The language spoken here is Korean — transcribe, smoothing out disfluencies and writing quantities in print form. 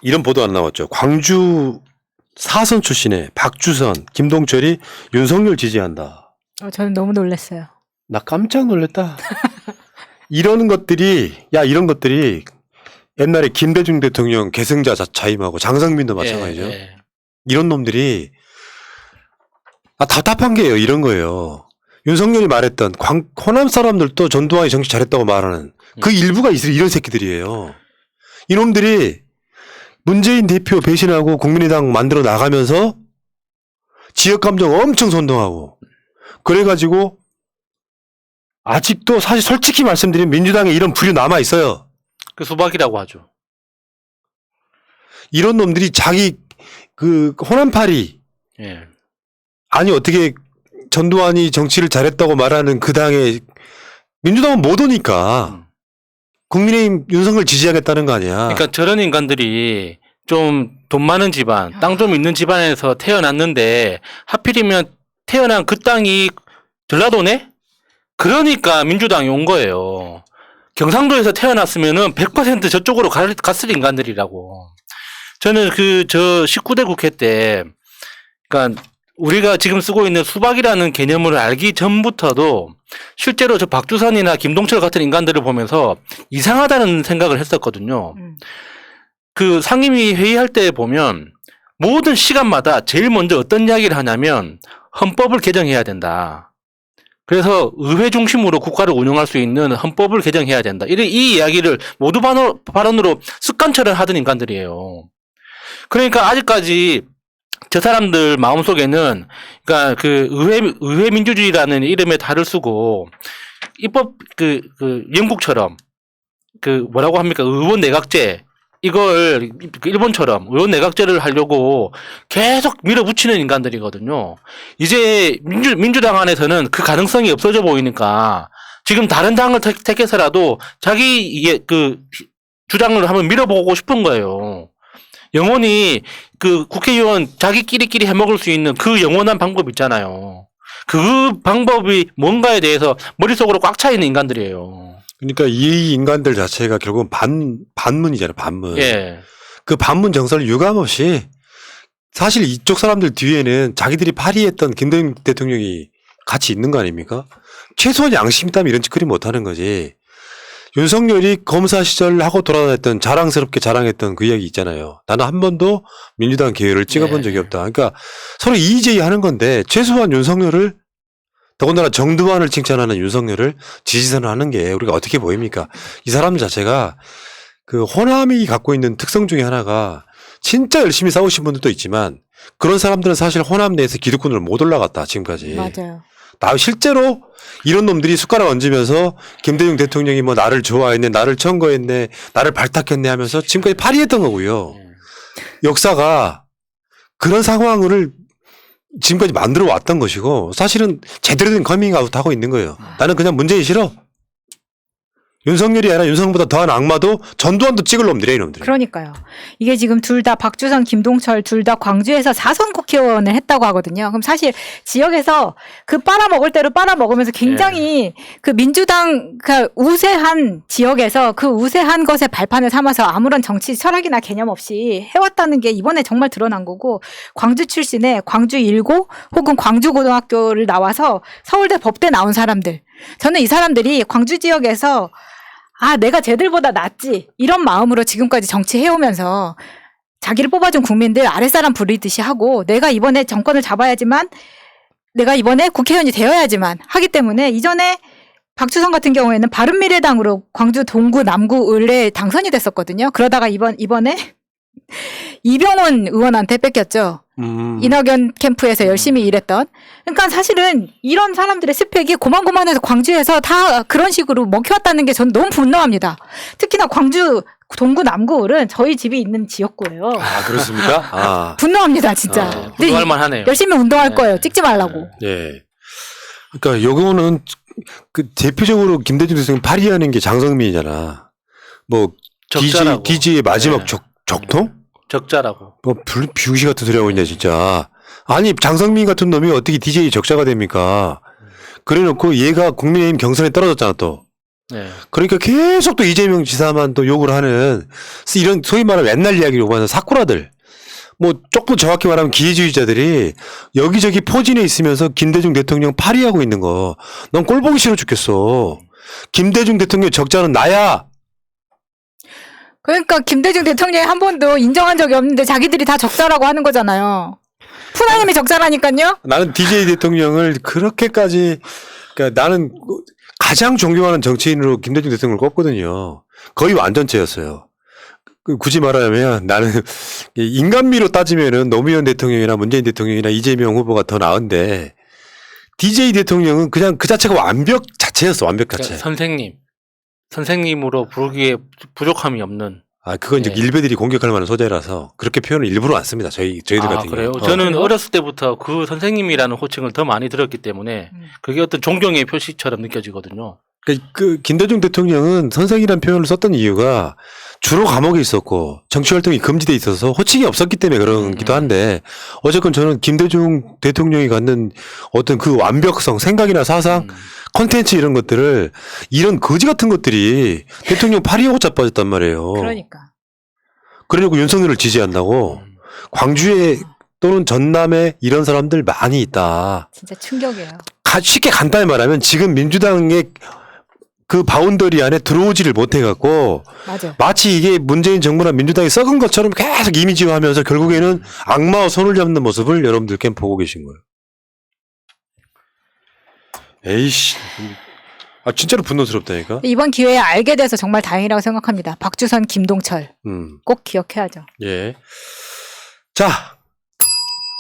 이런 보도 안 나왔죠. 광주 사선 출신의 박주선, 김동철이 윤석열 지지한다. 저는 너무 놀랐어요. 나 깜짝 놀랐다. 이런 것들이 옛날에 김대중 대통령 계승자 자임하고 장성민도 마찬가지죠. 이런 놈들이 답답한 게요. 이런 거예요. 윤석열이 말했던 호남 사람들도 전두환이 정치 잘했다고 말하는 그 일부가 이런 새끼들이에요. 이놈들이 문재인 대표 배신하고 국민의당 만들어 나가면서 지역 감정 엄청 선동하고 그래가지고 아직도 사실 솔직히 말씀드리면 민주당에 이런 부류 남아 있어요. 그 수박이라고 하죠. 이런 놈들이 자기 호남파리 아니 어떻게 전두환이 정치를 잘했다고 말하는 그 당에 민주당은 못 오니까 국민의힘 윤석열 지지하겠다는 거 아니야. 그러니까 저런 인간들이 좀 돈 많은 집안, 땅 좀 있는 집안에서 태어났는데 하필이면 태어난 그 땅이 전라도네? 그러니까 민주당이 온 거예요. 경상도에서 태어났으면은 100% 저쪽으로 갔을 인간들이라고. 저는 저 19대 국회 때, 그러니까 우리가 지금 쓰고 있는 수박이라는 개념을 알기 전부터도 실제로 저 박주선이나 김동철 같은 인간들을 보면서 이상하다는 생각을 했었거든요. 그 상임위 회의할 때 보면 모든 시간마다 제일 먼저 어떤 이야기를 하냐면 헌법을 개정해야 된다. 그래서 의회 중심으로 국가를 운영할 수 있는 헌법을 개정해야 된다. 이 이야기를 모두 발언으로 습관처럼 하던 인간들이에요. 그러니까 아직까지 저 사람들 마음속에는 그러니까 의회 민주주의라는 이름에 달을 쓰고 입법 영국처럼 뭐라고 합니까? 의원 내각제 이걸 일본처럼 의원 내각제를 하려고 계속 밀어붙이는 인간들이거든요. 이제 민주당 안에서는 그 가능성이 없어져 보이니까 지금 다른 당을 택해서라도 자기 주장을 한번 밀어보고 싶은 거예요. 영원히 국회의원 자기끼리끼리 해먹을 수 있는 그 영원한 방법 있잖아요. 그 방법이 뭔가에 대해서 머릿속으로 꽉 차 있는 인간들이에요. 그러니까 이 인간들 자체가 결국은 반문이잖아요. 반문. 예. 그 반문 정서를 유감없이 사실 이쪽 사람들 뒤에는 자기들이 발의했던 김대중 대통령이 같이 있는 거 아닙니까? 최소한 양심 있다면 이런 짓거리 못하는 거지. 윤석열이 검사 시절 하고 돌아다녔던 자랑스럽게 자랑했던 그 이야기 있잖아요. 나는 한 번도 민주당 계열을 찍어본 적이 없다. 그러니까 서로 이의제의 하는 건데 최소한 윤석열을 더군다나 정두환을 칭찬하는 윤석열을 지지선을 하는 게 우리가 어떻게 보입니까? 이 사람 자체가 호남이 갖고 있는 특성 중에 하나가 진짜 열심히 싸우신 분들도 있지만 그런 사람들은 사실 호남 내에서 기득권으로 못 올라갔다 지금까지. 맞아요. 실제로 이런 놈들이 숟가락 얹으면서 김대중 대통령이 나를 좋아했네, 나를 청거했네, 나를 발탁했네 하면서 지금까지 발의했던 거고요. 역사가 그런 상황을 지금까지 만들어 왔던 것이고 사실은 제대로 된 커밍아웃 하고 있는 거예요. 나는 그냥 문재인 싫어. 윤석열이 아니라 윤석열보다 더한 악마도 전두환도 찍을 놈들이야 이놈들. 그러니까요. 이게 지금 둘 다 박주선, 김동철 둘 다 광주에서 4선 국회의원을 했다고 하거든요. 그럼 사실 지역에서 빨아먹을 대로 빨아먹으면서 굉장히 민주당 우세한 지역에서 그 우세한 것에 발판을 삼아서 아무런 정치 철학이나 개념 없이 해왔다는 게 이번에 정말 드러난 거고 광주 출신의 광주 일고 혹은 광주고등학교를 나와서 서울대 법대 나온 사람들. 저는 이 사람들이 광주 지역에서 내가 쟤들보다 낫지 이런 마음으로 지금까지 정치해오면서 자기를 뽑아준 국민들 아랫사람 부리듯이 하고 내가 이번에 정권을 잡아야지만 내가 이번에 국회의원이 되어야지만 하기 때문에 이전에 박주선 같은 경우에는 바른미래당으로 광주 동구 남구 을에 당선이 됐었거든요. 그러다가 이번에 이병헌 의원한테 뺏겼죠. 이낙연 캠프에서 열심히 일했던. 그러니까 사실은 이런 사람들의 스펙이 고만고만해서 광주에서 다 그런 식으로 먹혀왔다는 게 저는 너무 분노합니다. 특히나 광주 동구 남구은 저희 집이 있는 지역구예요. 그렇습니까? 분노합니다, 진짜. 분노할 만하네요. 열심히 운동할 거예요. 찍지 말라고. 예. 그러니까 요거는 대표적으로 김대중 대통령 발의하는 게 장성민이잖아. DJ의 마지막 적통? 적자라고. 비우시 같은 소리 하고 있냐 진짜. 아니 장성민 같은 놈이 어떻게 DJ 적자가 됩니까? 그래놓고 얘가 국민의힘 경선에 떨어졌잖아 또. 네. 그러니까 계속 또 이재명 지사만 또 욕을 하는 이런 소위 말하는 옛날 이야기를 요구하는 사쿠라들. 뭐 조금 정확히 말하면 기회주의자들이 여기저기 포진해 있으면서 김대중 대통령 파리하고 있는 거. 넌 꼴 보기 싫어 죽겠어. 김대중 대통령 적자는 나야. 그러니까 김대중 대통령이 한 번도 인정한 적이 없는데 자기들이 다 적자라고 하는 거잖아요. 푸나님이 적자라니까요. 나는 DJ 대통령을 그렇게까지 그러니까 나는 가장 존경하는 정치인으로 김대중 대통령을 꼽거든요. 거의 완전체였어요. 굳이 말하자면 나는 인간미로 따지면은 노무현 대통령이나 문재인 대통령이나 이재명 후보가 더 나은데 DJ 대통령은 그냥 그 자체가 완벽 자체였어. 완벽 자체. 그러니까 선생님으로 부르기에 부족함이 없는. 아, 그건 이제 네. 일베들이 공격할 만한 소재라서 그렇게 표현을 일부러 안 씁니다. 저희들 같은 그래요? 경우. 저는 그래요? 어렸을 때부터 그 선생님이라는 호칭을 더 많이 들었기 때문에 그게 어떤 존경의 표시처럼 느껴지거든요. 그 김대중 대통령은 선생이라는 표현을 썼던 이유가 주로 감옥에 있었고 정치 활동이 금지돼 있어서 호칭이 없었기 때문에 그런기도 한데 어쨌건 저는 김대중 대통령이 갖는 어떤 그 완벽성, 생각이나 사상, 컨텐츠 이런 것들을 이런 거지 같은 것들이 대통령 파리하고 자빠졌단 말이에요. 그러니까. 그러려고 윤석열을 지지한다고 광주에 또는 전남에 이런 사람들 많이 있다. 진짜 충격이에요. 쉽게 간단히 말하면 지금 민주당의 그 바운더리 안에 들어오지를 못해갖고 맞아. 마치 이게 문재인 정부나 민주당이 썩은 것처럼 계속 이미지화하면서 결국에는 악마와 손을 잡는 모습을 여러분들께 보고 계신 거예요. 에이씨, 아 진짜로 분노스럽다니까. 이번 기회에 알게 돼서 정말 다행이라고 생각합니다. 박주선, 김동철 꼭 기억해야죠. 예. 자.